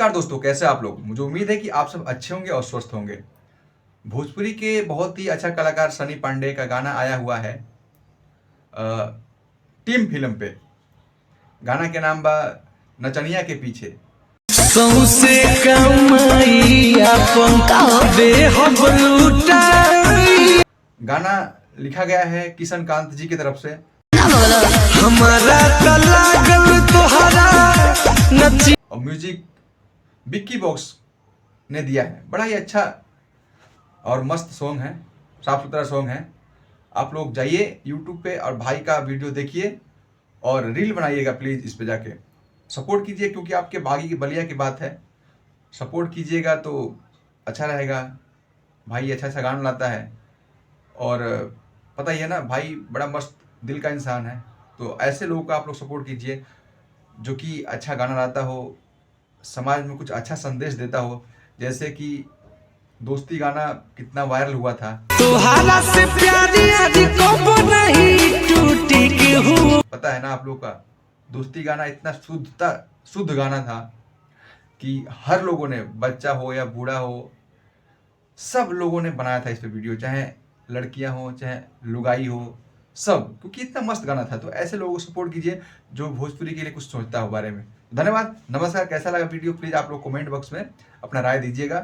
नमस्कार दोस्तों, कैसे आप लोग। मुझे उम्मीद है कि आप सब अच्छे होंगे और स्वस्थ होंगे। भोजपुरी के बहुत ही अच्छा कलाकार सनी पांडे का गाना आया हुआ है टीम फिल्म पे। गाना के नाम बा नचनिया के पीछे। सौंसे कमाई अपन देहब लुटाई। गाना लिखा गया है किशन कांत जी की तरफ से। हमारा त लागल तोहरा नची और म्यूजिक बिक्की बॉक्स ने दिया है। बड़ा ही अच्छा और मस्त सॉन्ग है, साफ सुथरा सॉन्ग है। आप लोग जाइए यूट्यूब पे और भाई का वीडियो देखिए और रील बनाइएगा प्लीज़। इस पे जाके सपोर्ट कीजिए, क्योंकि आपके बागी की बलिया की बात है। सपोर्ट कीजिएगा तो अच्छा रहेगा। भाई अच्छा अच्छा गाना लाता है और पता ही है ना, भाई बड़ा मस्त दिल का इंसान है। तो ऐसे लोगों का आप लोग सपोर्ट कीजिए जो कि अच्छा गाना लाता हो, समाज में कुछ अच्छा संदेश देता हो। जैसे कि दोस्ती गाना कितना वायरल हुआ था। तोहरा से प्यारी आज कबो नहीं टूटी के हूँ। पता है ना आप लोग का, दोस्ती गाना इतना शुद्ध गाना था कि हर लोगों ने, बच्चा हो या बूढ़ा हो, सब लोगों ने बनाया था इस पे वीडियो। चाहे लड़कियां हो चाहे लुगाई हो, सब, क्योंकि इतना मस्त गाना था। तो ऐसे लोगों को सपोर्ट कीजिए जो भोजपुरी के लिए कुछ सोचता हो बारे में। धन्यवाद, नमस्कार। कैसा लगा वीडियो प्लीज़ आप लोग कमेंट बॉक्स में अपना राय दीजिएगा।